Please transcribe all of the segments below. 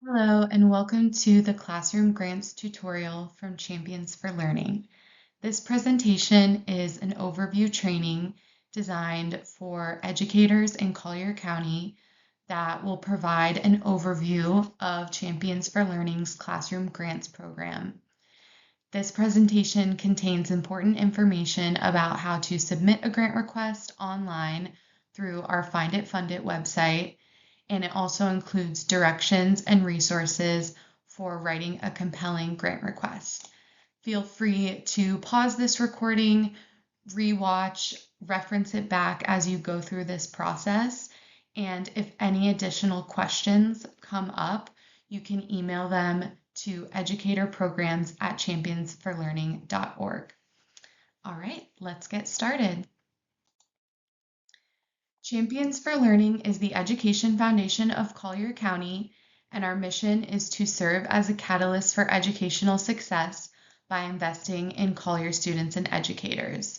Hello, and welcome to the Classroom Grants tutorial from Champions for Learning. This presentation is an overview training designed for educators in Collier County that will provide an overview of Champions for Learning's Classroom Grants program. This presentation contains important information about how to submit a grant request online through our Find It Fund It website, and it also includes directions and resources for writing a compelling grant request. Feel free to pause this recording, rewatch, reference it back as you go through this process, and if any additional questions come up, you can email them to educatorprograms@championsforlearning.org. All right, let's get started. Champions for Learning is the education foundation of Collier County, and our mission is to serve as a catalyst for educational success by investing in Collier students and educators.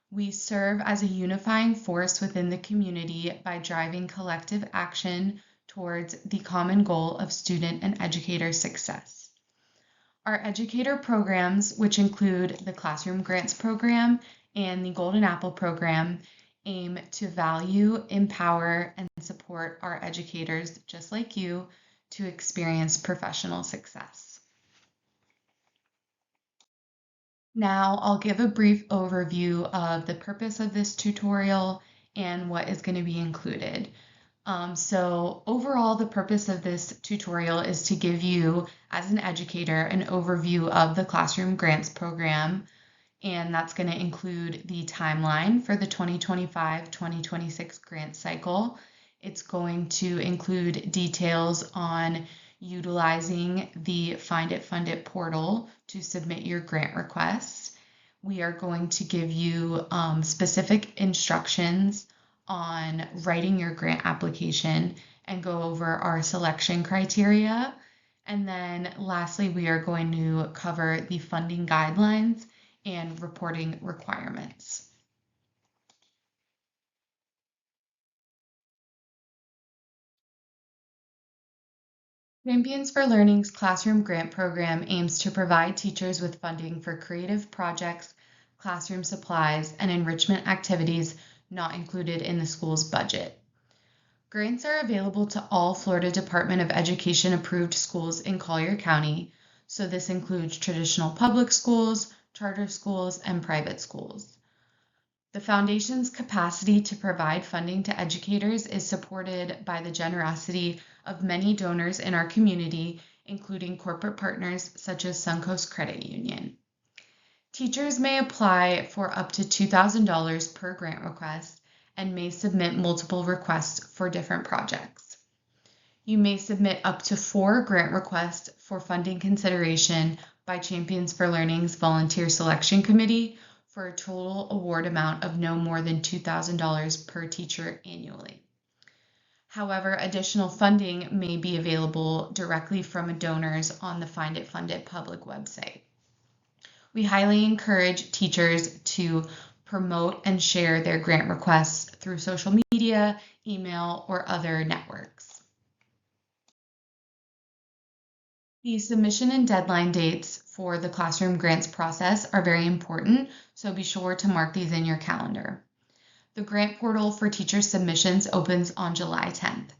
We serve as a unifying force within the community by driving collective action towards the common goal of student and educator success. Our educator programs, which include the Classroom Grants Program and the Golden Apple Program, aim to value, empower, and support our educators, just like you, to experience professional success. Now I'll give a brief overview of the purpose of this tutorial and what is going to be included. So overall, the purpose of this tutorial is to give you, as an educator, an overview of the Classroom Grants Program, and that's going to include the timeline for the 2025-2026 grant cycle. It's going to include details on utilizing the Find It Fund It portal to submit your grant requests. We are going to give you specific instructions on writing your grant application and go over our selection criteria. And then lastly, we are going to cover the funding guidelines and reporting requirements. Champions for Learning's Classroom Grant Program aims to provide teachers with funding for creative projects, classroom supplies, and enrichment activities not included in the school's budget. Grants are available to all Florida Department of Education approved schools in Collier County, so this includes traditional public schools, charter schools, and private schools. The Foundation's capacity to provide funding to educators is supported by the generosity of many donors in our community, including corporate partners such as Suncoast Credit Union. Teachers may apply for up to $2,000 per grant request and may submit multiple requests for different projects. You may submit up to 4 grant requests for funding consideration by Champions for Learning's Volunteer Selection Committee for a total award amount of no more than $2,000 per teacher annually. However, additional funding may be available directly from donors on the Find It Fund It public website. We highly encourage teachers to promote and share their grant requests through social media, email, or other networks. The submission and deadline dates for the classroom grants process are very important, so be sure to mark these in your calendar. The grant portal for teacher submissions opens on July 10th.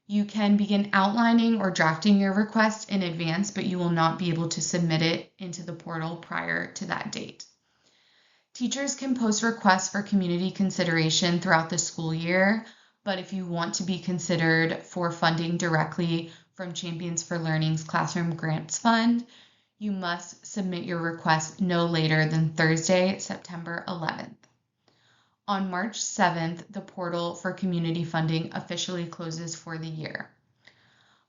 You can begin outlining or drafting your request in advance, but you will not be able to submit it into the portal prior to that date. Teachers can post requests for community consideration throughout the school year, but if you want to be considered for funding directly from Champions for Learning's Classroom Grants Fund, you must submit your request no later than Thursday, September 11th. On March 7th, the portal for community funding officially closes for the year.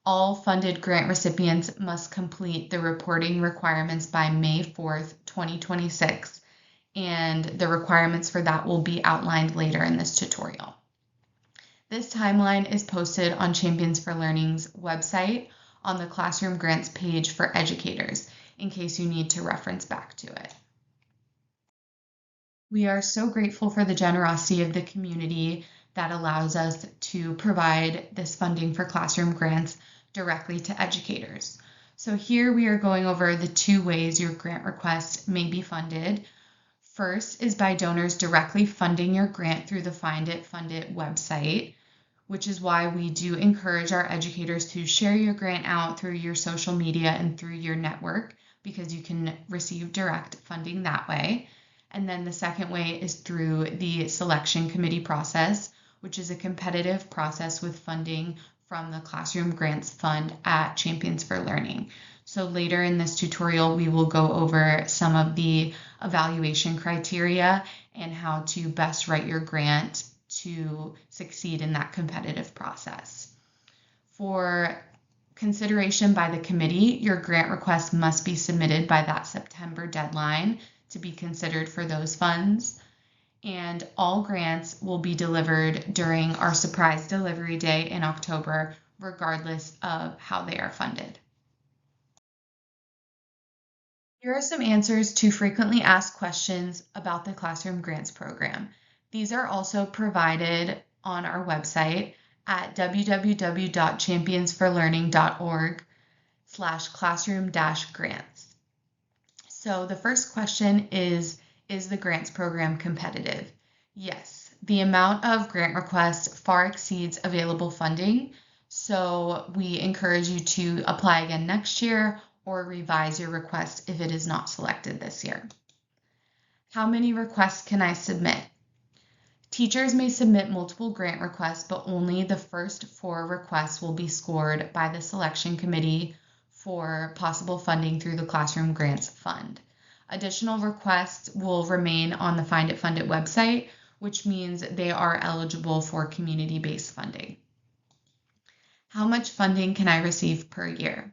All funded grant recipients must complete the reporting requirements by May 4th, 2026, and the requirements for that will be outlined later in this tutorial. This timeline is posted on Champions for Learning's website on the Classroom Grants page for educators, in case you need to reference back to it. We are so grateful for the generosity of the community that allows us to provide this funding for classroom grants directly to educators. So here we are going over the two ways your grant request may be funded. First is by donors directly funding your grant through the Find It, Fund It website, which is why we do encourage our educators to share your grant out through your social media and through your network, because you can receive direct funding that way. And then the second way is through the selection committee process, which is a competitive process with funding from the Classroom Grants Fund at Champions for Learning. So later in this tutorial, we will go over some of the evaluation criteria and how to best write your grant to succeed in that competitive process. For consideration by the committee, your grant request must be submitted by that September deadline to be considered for those funds. And all grants will be delivered during our surprise delivery day in October, regardless of how they are funded. Here are some answers to frequently asked questions about the Classroom Grants Program. These are also provided on our website at www.championsforlearning.org/classroom-grants. So the first question is the grants program competitive? Yes, the amount of grant requests far exceeds available funding, so we encourage you to apply again next year or revise your request if it is not selected this year. How many requests can I submit? Teachers may submit multiple grant requests, but only the first 4 requests will be scored by the selection committee for possible funding through the Classroom Grants Fund. Additional requests will remain on the Find It, Fund It website, which means they are eligible for community-based funding. How much funding can I receive per year?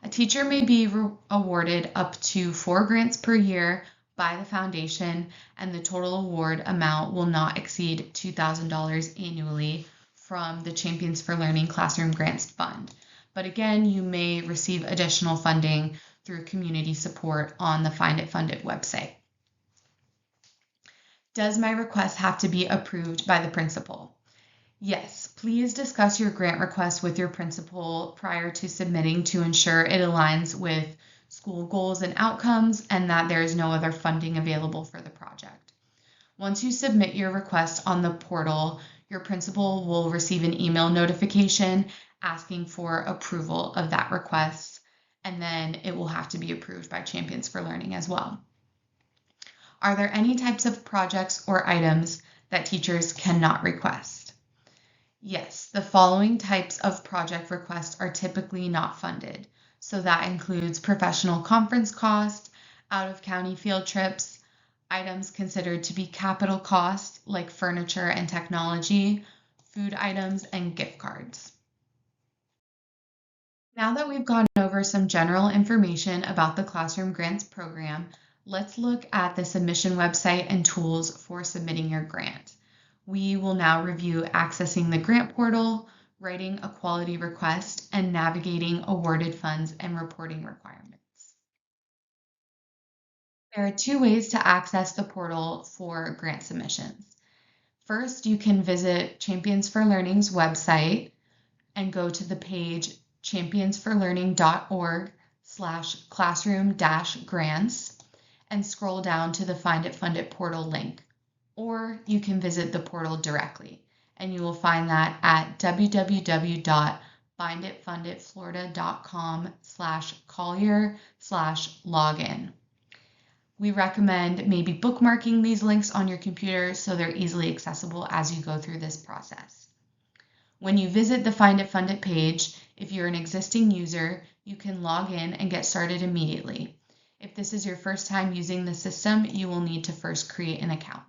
A teacher may be awarded up to 4 grants per year by the foundation, and the total award amount will not exceed $2,000 annually from the Champions for Learning Classroom Grants Fund. But again, you may receive additional funding through community support on the Find It, Fund It website. Does my request have to be approved by the principal? Yes, please discuss your grant request with your principal prior to submitting to ensure it aligns with school goals and outcomes and that there is no other funding available for the project. Once you submit your request on the portal, your principal will receive an email notification asking for approval of that request, and then it will have to be approved by Champions for Learning as well. Are there any types of projects or items that teachers cannot request? Yes, the following types of project requests are typically not funded. So that includes professional conference costs, out-of-county field trips, items considered to be capital costs like furniture and technology, food items, and gift cards. Now that we've gone over some general information about the Classroom Grants Program, let's look at the submission website and tools for submitting your grant. We will now review accessing the grant portal, writing a quality request, and navigating awarded funds and reporting requirements. There are 2 ways to access the portal for grant submissions. First, you can visit Champions for Learning's website and go to the page championsforlearning.org/classroom-grants and scroll down to the Find It, Fund It portal link. Or you can visit the portal directly, and you will find that at www.finditfunditflorida.com/collier/login. We recommend maybe bookmarking these links on your computer so they're easily accessible as you go through this process. When you visit the Find It, Fund It page, if you're an existing user, you can log in and get started immediately. If this is your first time using the system, you will need to first create an account.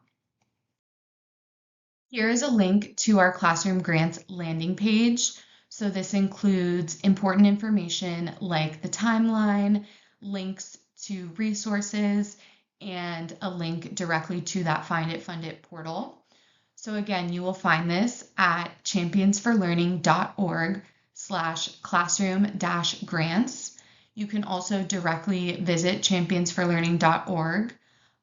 Here is a link to our Classroom Grants landing page. So this includes important information like the timeline, links to resources, and a link directly to that Find It, Fund It portal. So again, you will find this at championsforlearning.org/classroom-grants. You can also directly visit championsforlearning.org.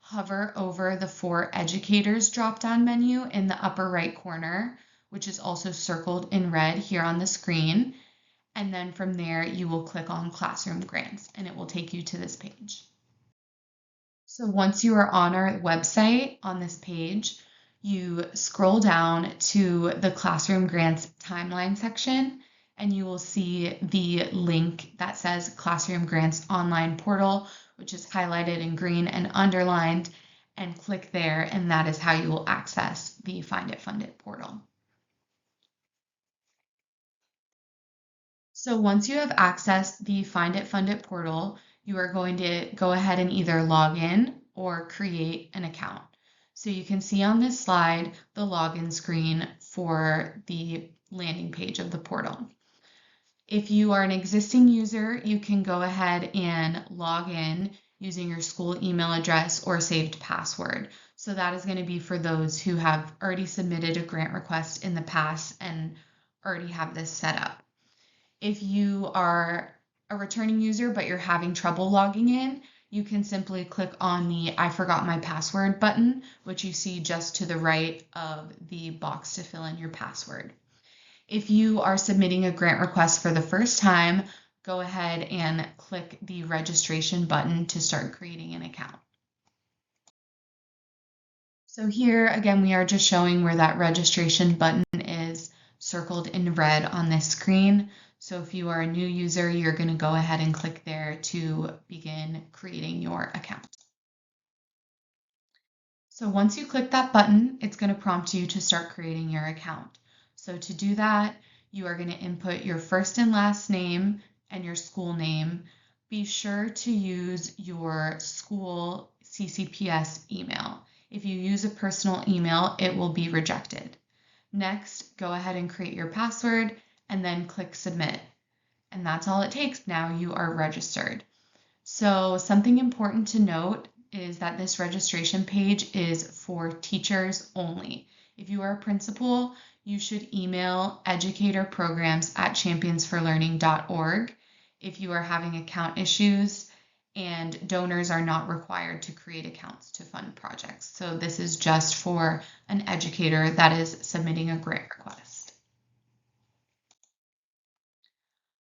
Hover over the For Educators drop-down menu in the upper right corner, which is also circled in red here on the screen, And then from there, you will click on Classroom Grants and it will take you to this page. So once you are on our website on this page, you scroll down to the Classroom Grants timeline section and you will see the link that says Classroom Grants online portal, which is highlighted in green and underlined, and click there, and that is how you will access the Find It Fund It portal. So once you have accessed the Find It Fund It portal, you are going to go ahead and either log in or create an account. So you can see on this slide the login screen for the landing page of the portal. If you are an existing user, you can go ahead and log in using your school email address or saved password. So that is going to be for those who have already submitted a grant request in the past and already have this set up. If you are a returning user but you're having trouble logging in, you can simply click on the I forgot my password button, which you see just to the right of the box to fill in your password. If you are submitting a grant request for the first time, go ahead and click the registration button to start creating an account. So here again, we are just showing where that registration button is circled in red on this screen. So if you are a new user, you're going to go ahead and click there to begin creating your account. So once you click that button, it's going to prompt you to start creating your account. So to do that, you are going to input your first and last name and your school name. Be sure to use your school CCPS email. If you use a personal email, it will be rejected. Next, go ahead and create your password and then click submit. And that's all it takes. Now you are registered. So something important to note is that this registration page is for teachers only. If you are a principal, you should email educatorprograms@championsforlearning.org if you are having account issues, and donors are not required to create accounts to fund projects. So this is just for an educator that is submitting a grant request.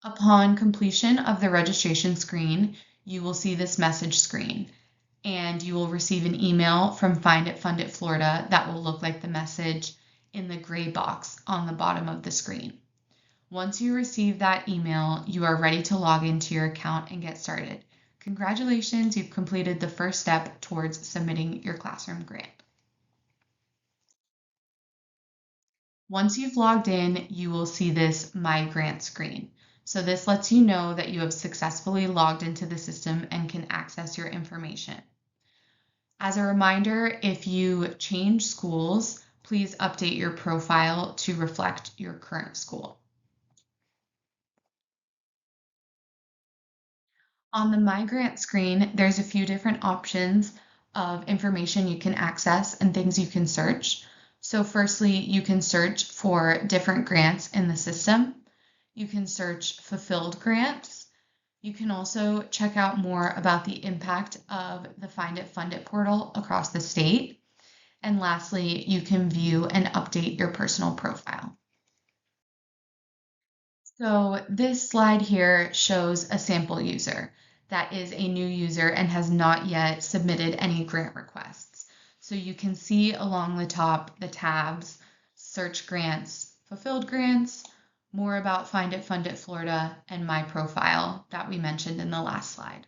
Upon completion of the registration screen, you will see this message screen, and you will receive an email from Find It Fund It Florida that will look like the message in the gray box on the bottom of the screen. Once you receive that email, you are ready to log into your account and get started. Congratulations, you've completed the first step towards submitting your classroom grant. Once you've logged in, you will see this My Grant screen. So this lets you know that you have successfully logged into the system and can access your information. As a reminder, if you change schools, please update your profile to reflect your current school. On the My Grant screen, there's a few different options of information you can access and things you can search. So firstly, you can search for different grants in the system. You can search fulfilled grants. You can also check out more about the impact of the Find It Fund It portal across the state. And lastly, you can view and update your personal profile. So this slide here shows a sample user that is a new user and has not yet submitted any grant requests. So you can see along the top the tabs, search grants, fulfilled grants, more about Find It Fund It Florida, and my profile that we mentioned in the last slide.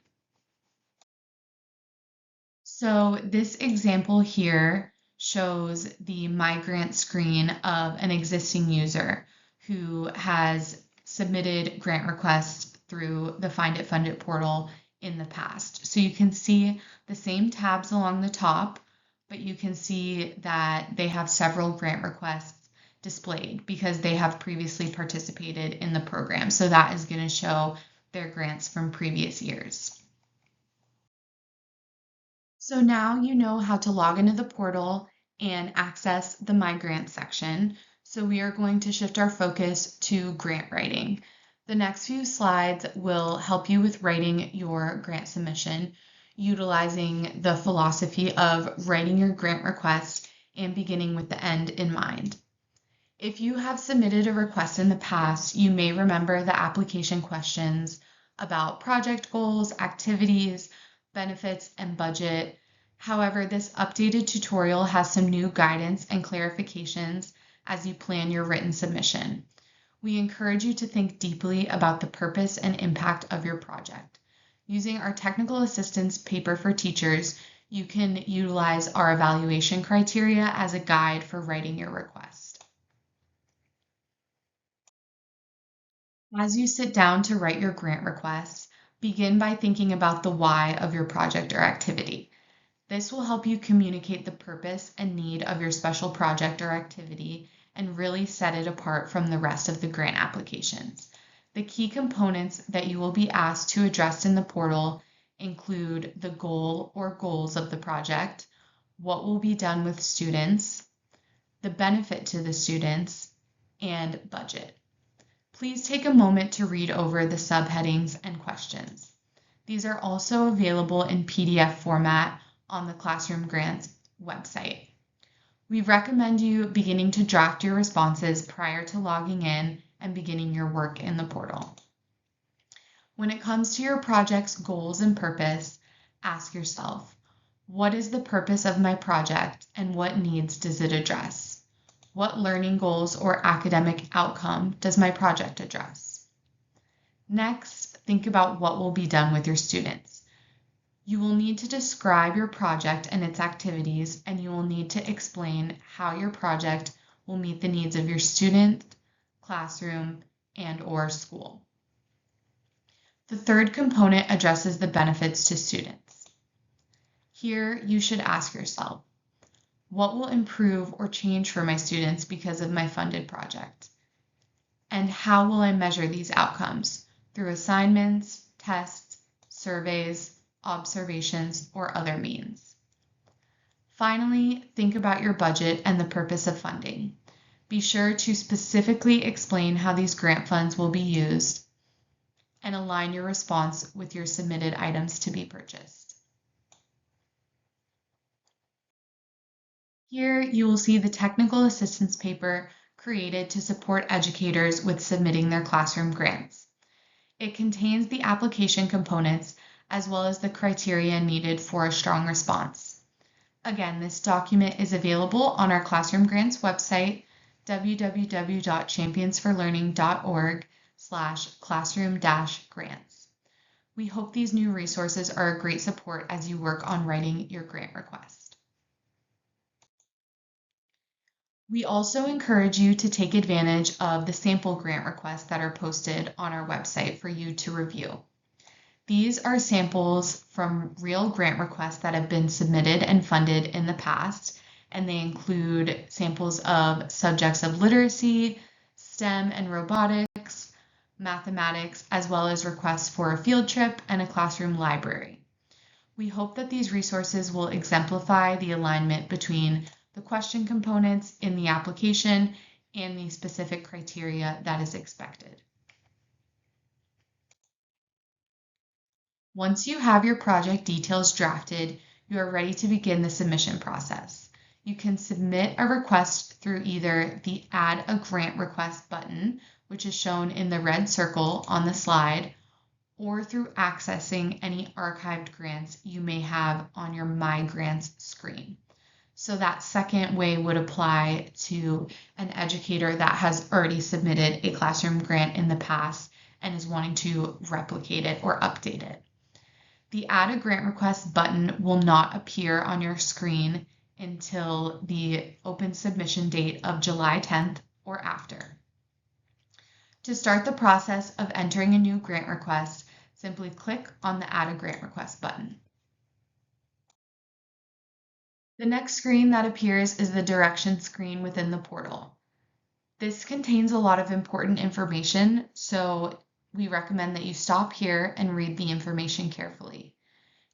So this example here shows the My Grant screen of an existing user who has submitted grant requests through the Find It Fund It portal in the past. So you can see the same tabs along the top, but you can see that they have several grant requests displayed because they have previously participated in the program. So that is going to show their grants from previous years. So now you know how to log into the portal and access the My Grant section. So we are going to shift our focus to grant writing. The next few slides will help you with writing your grant submission, utilizing the philosophy of writing your grant request and beginning with the end in mind. If you have submitted a request in the past, you may remember the application questions about project goals, activities, benefits, and budget. However, this updated tutorial has some new guidance and clarifications as you plan your written submission. We encourage you to think deeply about the purpose and impact of your project. Using our technical assistance paper for teachers, you can utilize our evaluation criteria as a guide for writing your request. As you sit down to write your grant request, begin by thinking about the why of your project or activity. This will help you communicate the purpose and need of your special project or activity and really set it apart from the rest of the grant applications. The key components that you will be asked to address in the portal include the goal or goals of the project, what will be done with students, the benefit to the students, and budget. Please take a moment to read over the subheadings and questions. These are also available in PDF format on the Classroom Grants website. We recommend you beginning to draft your responses prior to logging in and beginning your work in the portal. When it comes to your project's goals and purpose, ask yourself, what is the purpose of my project and what needs does it address? What learning goals or academic outcome does my project address? Next, think about what will be done with your students. You will need to describe your project and its activities, and you will need to explain how your project will meet the needs of your student, classroom, and/or school. The third component addresses the benefits to students. Here, you should ask yourself, what will improve or change for my students because of my funded project? And how will I measure these outcomes? Through assignments, tests, surveys, observations, or other means. Finally, think about your budget and the purpose of funding. Be sure to specifically explain how these grant funds will be used and align your response with your submitted items to be purchased. Here you will see the technical assistance paper created to support educators with submitting their classroom grants. It contains the application components as well as the criteria needed for a strong response. Again, this document is available on our Classroom Grants website, www.championsforlearning.org/classroom-grants. We hope these new resources are a great support as you work on writing your grant request. We also encourage you to take advantage of the sample grant requests that are posted on our website for you to review. These are samples from real grant requests that have been submitted and funded in the past, and they include samples of subjects of literacy, STEM and robotics, mathematics, as well as requests for a field trip and a classroom library. We hope that these resources will exemplify the alignment between the question components in the application and the specific criteria that is expected. Once you have your project details drafted, you are ready to begin the submission process. You can submit a request through either the Add a Grant Request button, which is shown in the red circle on the slide, or through accessing any archived grants you may have on your My Grants screen. So that second way would apply to an educator that has already submitted a classroom grant in the past and is wanting to replicate it or update it. The Add a Grant Request button will not appear on your screen until the open submission date of July 10th or after. To start the process of entering a new grant request, simply click on the Add a Grant Request button. The next screen that appears is the directions screen within the portal. This contains a lot of important information, so we recommend that you stop here and read the information carefully.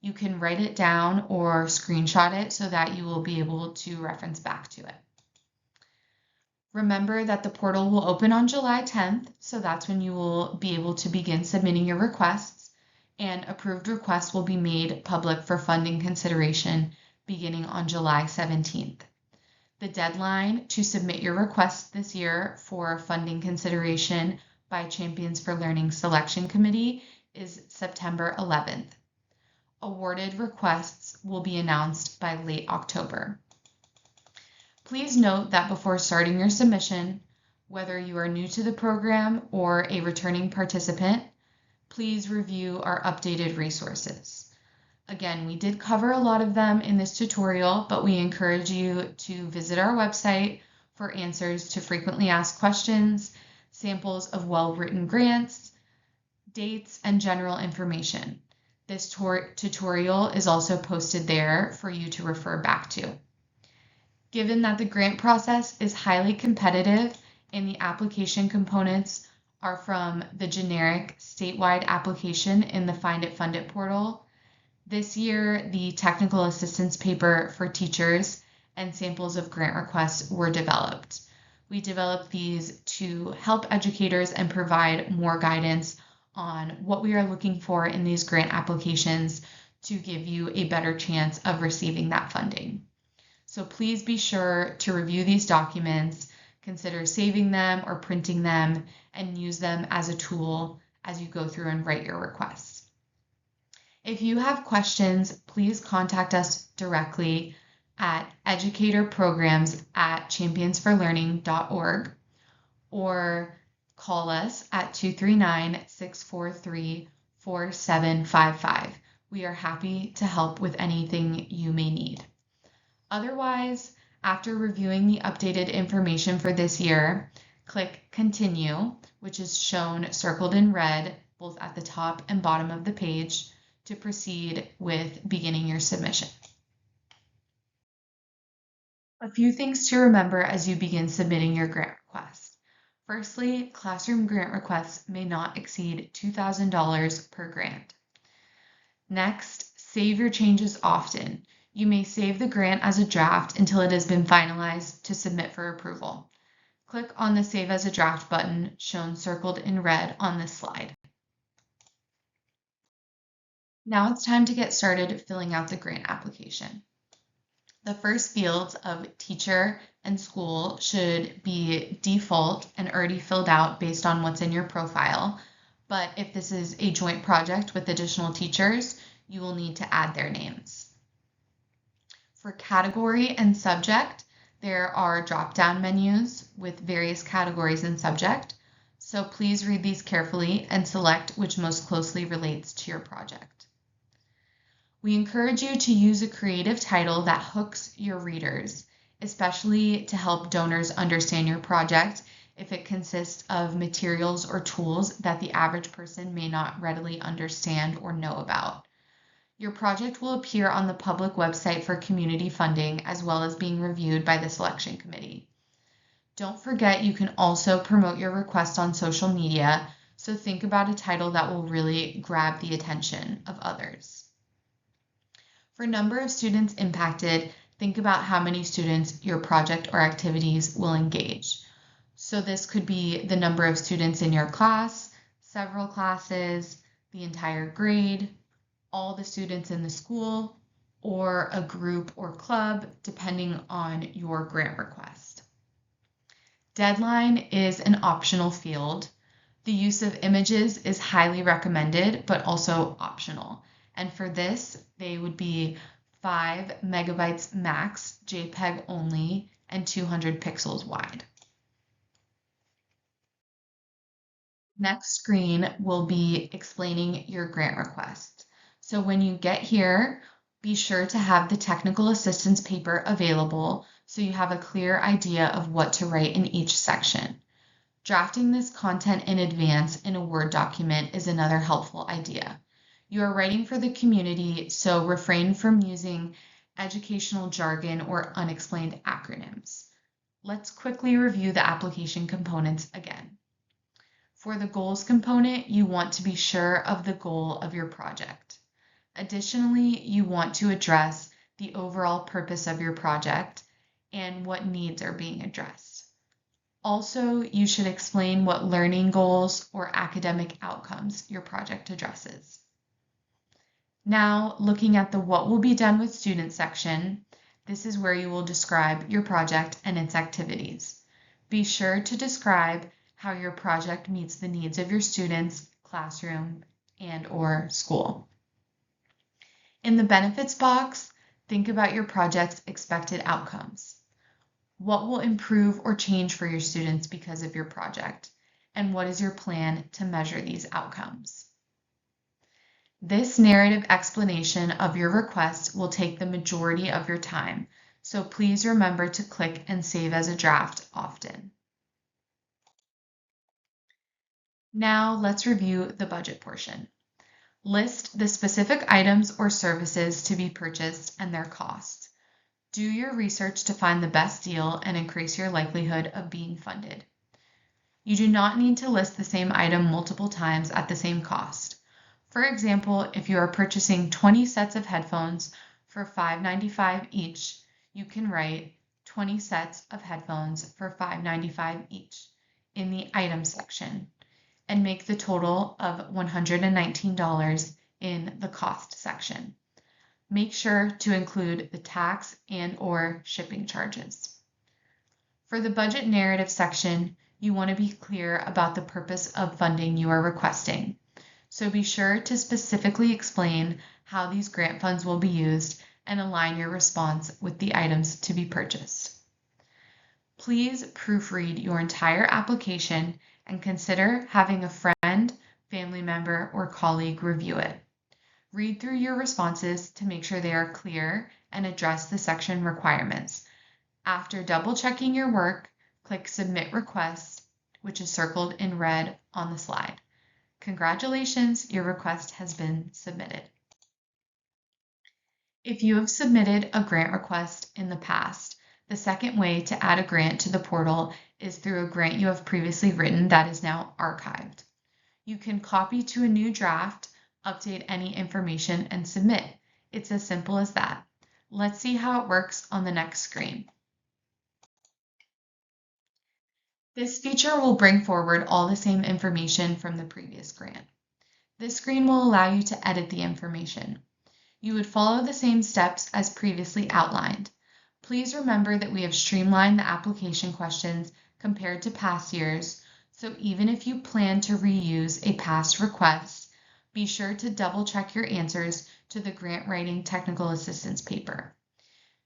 You can write it down or screenshot it so that you will be able to reference back to it. Remember that the portal will open on July 10th, so that's when you will be able to begin submitting your requests, and approved requests will be made public for funding consideration beginning on July 17th. The deadline to submit your request this year for funding consideration by Champions for Learning Selection Committee is September 11th. Awarded requests will be announced by late October. Please note that before starting your submission, whether you are new to the program or a returning participant, please review our updated resources. Again, we did cover a lot of them in this tutorial, but we encourage you to visit our website for answers to frequently asked questions, samples of well-written grants, dates, and general information. This tutorial is also posted there for you to refer back to. Given that the grant process is highly competitive and the application components are from the generic statewide application in the Find It Fund It portal, this year the technical assistance paper for teachers and samples of grant requests were developed. We developed these to help educators and provide more guidance on what we are looking for in these grant applications to give you a better chance of receiving that funding. So please be sure to review these documents, consider saving them or printing them, and use them as a tool as you go through and write your requests. If you have questions, please contact us directly at educatorprograms@championsforlearning.org or call us at 239-643-4755. We are happy to help with anything you may need. Otherwise, after reviewing the updated information for this year, click Continue, which is shown circled in red both at the top and bottom of the page, to proceed with beginning your submission. A few things to remember as you begin submitting your grant request. Firstly, classroom grant requests may not exceed $2,000 per grant. Next, save your changes often. You may save the grant as a draft until it has been finalized to submit for approval. Click on the Save as a Draft button shown circled in red on this slide. Now it's time to get started filling out the grant application. The first fields of teacher and school should be default and already filled out based on what's in your profile. But if this is a joint project with additional teachers, you will need to add their names. For category and subject, there are drop-down menus with various categories and subject. So please read these carefully and select which most closely relates to your project. We encourage you to use a creative title that hooks your readers, especially to help donors understand your project if it consists of materials or tools that the average person may not readily understand or know about. Your project will appear on the public website for community funding as well as being reviewed by the selection committee. Don't forget you can also promote your request on social media, so think about a title that will really grab the attention of others. For number of students impacted, think about how many students your project or activities will engage. So this could be the number of students in your class, several classes, the entire grade, all the students in the school, or a group or club, depending on your grant request. Deadline is an optional field. The use of images is highly recommended, but also optional. And for this, they would be 5 megabytes max, JPEG only, and 200 pixels wide. Next screen will be explaining your grant request. So when you get here, be sure to have the technical assistance paper available so you have a clear idea of what to write in each section. Drafting this content in advance in a Word document is another helpful idea. You are writing for the community, so refrain from using educational jargon or unexplained acronyms. Let's quickly review the application components again. For the goals component, you want to be sure of the goal of your project. Additionally, you want to address the overall purpose of your project and what needs are being addressed. Also, you should explain what learning goals or academic outcomes your project addresses. Now, looking at the What Will Be Done with Students section, This is where you will describe your project and its activities. Be sure to describe how your project meets the needs of your students, classroom, and/or school. In the benefits box, think about your project's expected outcomes. What will improve or change for your students because of your project? And what is your plan to measure these outcomes? This narrative explanation of your request will take the majority of your time, so please remember to click and save as a draft often. Now let's review the budget portion. List the specific items or services to be purchased and their costs. Do your research to find the best deal and increase your likelihood of being funded. You do not need to list the same item multiple times at the same cost. For example, if you are purchasing 20 sets of headphones for $5.95 each, you can write 20 sets of headphones for $5.95 each in the item section and make the total of $119 in the cost section. Make sure to include the tax and/or shipping charges. For the budget narrative section, you want to be clear about the purpose of funding you are requesting. So be sure to specifically explain how these grant funds will be used and align your response with the items to be purchased. Please proofread your entire application and consider having a friend, family member, or colleague review it. Read through your responses to make sure they are clear and address the section requirements. After double-checking your work, click Submit Request, which is circled in red on the slide. Congratulations, your request has been submitted. If you have submitted a grant request in the past, the second way to add a grant to the portal is through a grant you have previously written that is now archived. You can copy to a new draft, update any information, and submit. It's as simple as that. Let's see how it works on the next screen. This feature will bring forward all the same information from the previous grant. This screen will allow you to edit the information. You would follow the same steps as previously outlined. Please remember that we have streamlined the application questions compared to past years, so even if you plan to reuse a past request, be sure to double check your answers to the grant writing technical assistance paper.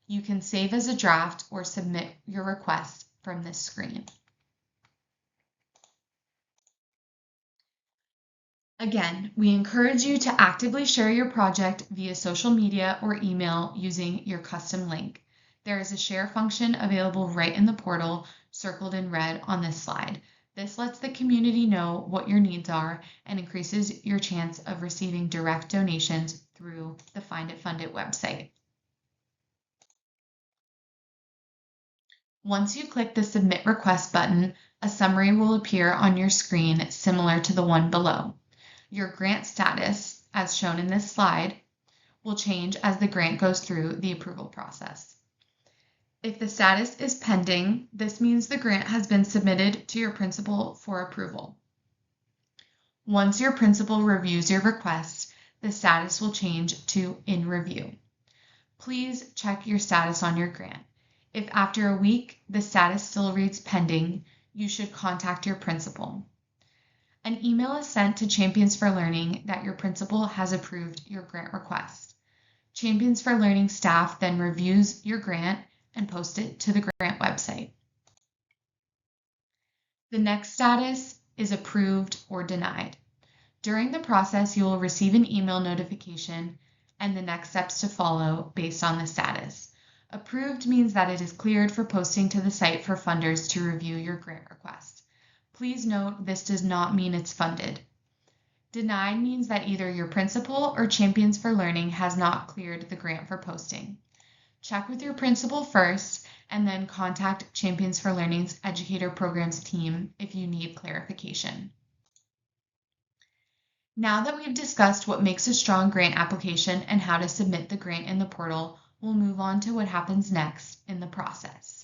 You can save as a draft or submit your request from this screen. Again, we encourage you to actively share your project via social media or email using your custom link. There is a share function available right in the portal, circled in red on this slide. This lets the community know what your needs are and increases your chance of receiving direct donations through the Find It Fund It website. Once you click the Submit Request button, a summary will appear on your screen similar to the one below. Your grant status, as shown in this slide, will change as the grant goes through the approval process. If the status is pending, this means the grant has been submitted to your principal for approval. Once your principal reviews your request, the status will change to in review. Please check your status on your grant. If after a week the status still reads pending, you should contact your principal. An email is sent to Champions for Learning that your principal has approved your grant request. Champions for Learning staff then reviews your grant and posts it to the grant website. The next status is approved or denied. During the process, you will receive an email notification and the next steps to follow based on the status. Approved means that it is cleared for posting to the site for funders to review your grant request. Please note this does not mean it's funded. Denied means that either your principal or Champions for Learning has not cleared the grant for posting. Check with your principal first and then contact Champions for Learning's Educator Programs team if you need clarification. Now that we've discussed what makes a strong grant application and how to submit the grant in the portal, we'll move on to what happens next in the process.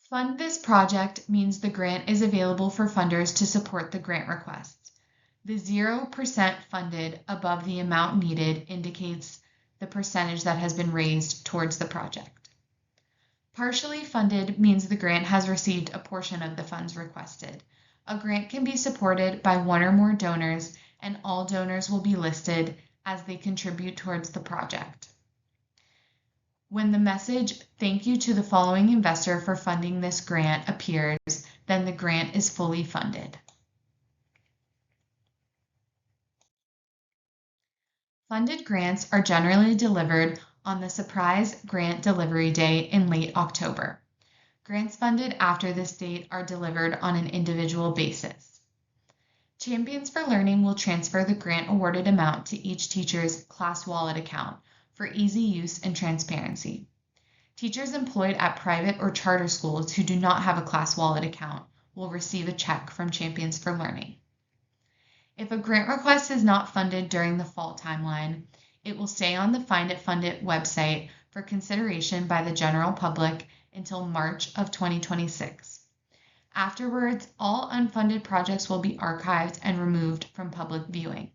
Fund this project means the grant is available for funders to support the grant request. The 0% funded above the amount needed indicates the percentage that has been raised towards the project. Partially funded means the grant has received a portion of the funds requested. A grant can be supported by one or more donors, and all donors will be listed as they contribute towards the project. When the message, "Thank you to the following investor for funding this grant," appears, then the grant is fully funded. Funded grants are generally delivered on the surprise grant delivery day in late October. Grants funded after this date are delivered on an individual basis. Champions for Learning will transfer the grant awarded amount to each teacher's class wallet account for easy use and transparency. Teachers employed at private or charter schools who do not have a class wallet account will receive a check from Champions for Learning. If a grant request is not funded during the fall timeline, it will stay on the Find It Fund It website for consideration by the general public until March of 2026. Afterwards, all unfunded projects will be archived and removed from public viewing.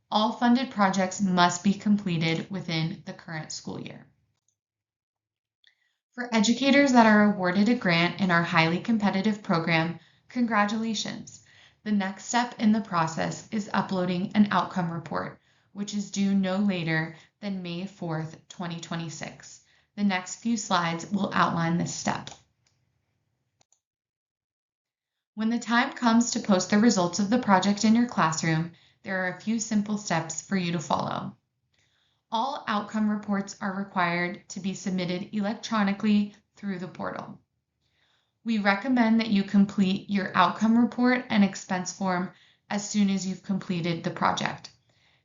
All funded projects must be completed within the current school year. For educators that are awarded a grant in our highly competitive program, congratulations! The next step in the process is uploading an outcome report, which is due no later than May 4th, 2026. The next few slides will outline this step. When the time comes to post the results of the project in your classroom, there are a few simple steps for you to follow. All outcome reports are required to be submitted electronically through the portal. We recommend that you complete your outcome report and expense form as soon as you've completed the project.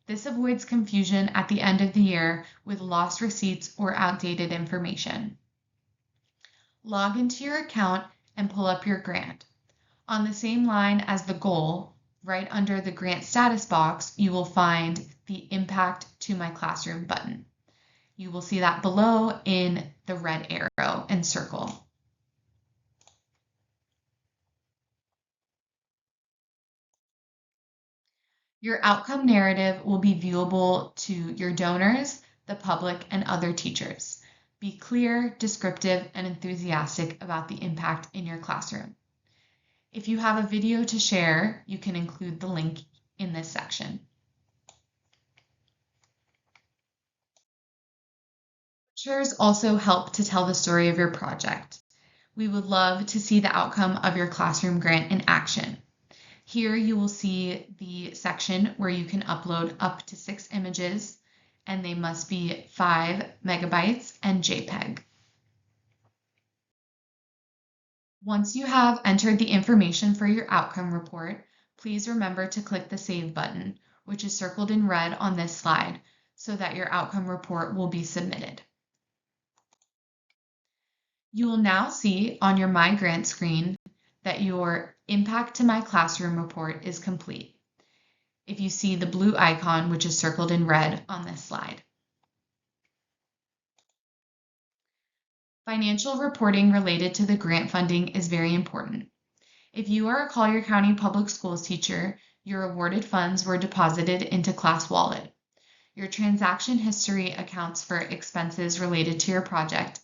This avoids confusion at the end of the year with lost receipts or outdated information. Log into your account and pull up your grant. On the same line as the goal, right under the grant status box, you will find the Impact to My Classroom button. You will see that below in the red arrow and circle. Your outcome narrative will be viewable to your donors, the public, and other teachers. Be clear, descriptive, and enthusiastic about the impact in your classroom. If you have a video to share, you can include the link in this section. Pictures also help to tell the story of your project. We would love to see the outcome of your classroom grant in action. Here you will see the section where you can upload up to 6 images, and they must be 5 megabytes and JPEG. Once you have entered the information for your outcome report, please remember to click the Save button, which is circled in red on this slide, so that your outcome report will be submitted. You will now see on your My Grant screen that your Impact to My Classroom report is complete, if you see the blue icon, which is circled in red on this slide. Financial reporting related to the grant funding is very important. If you are a Collier County Public Schools teacher, your awarded funds were deposited into Class Wallet. Your transaction history accounts for expenses related to your project.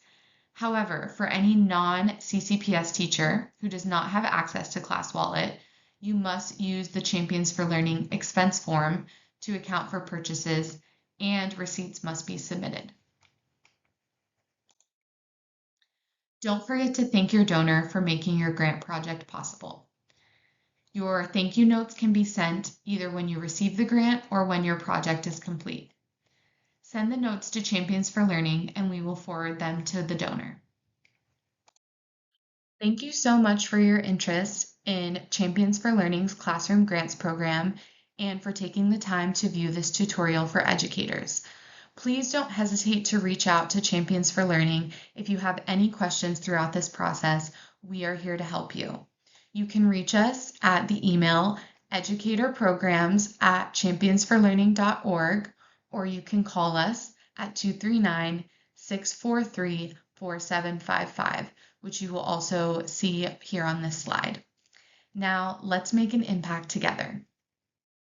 However, for any non-CCPS teacher who does not have access to Class Wallet, you must use the Champions for Learning expense form to account for purchases, and receipts must be submitted. Don't forget to thank your donor for making your grant project possible. Your thank you notes can be sent either when you receive the grant or when your project is complete. Send the notes to Champions for Learning and we will forward them to the donor. Thank you so much for your interest in Champions for Learning's Classroom Grants program and for taking the time to view this tutorial for educators. Please don't hesitate to reach out to Champions for Learning if you have any questions throughout this process. We are here to help you. You can reach us at the email educatorprograms@championsforlearning.org, or you can call us at 239-643-4755, which you will also see here on this slide. Now, let's make an impact together.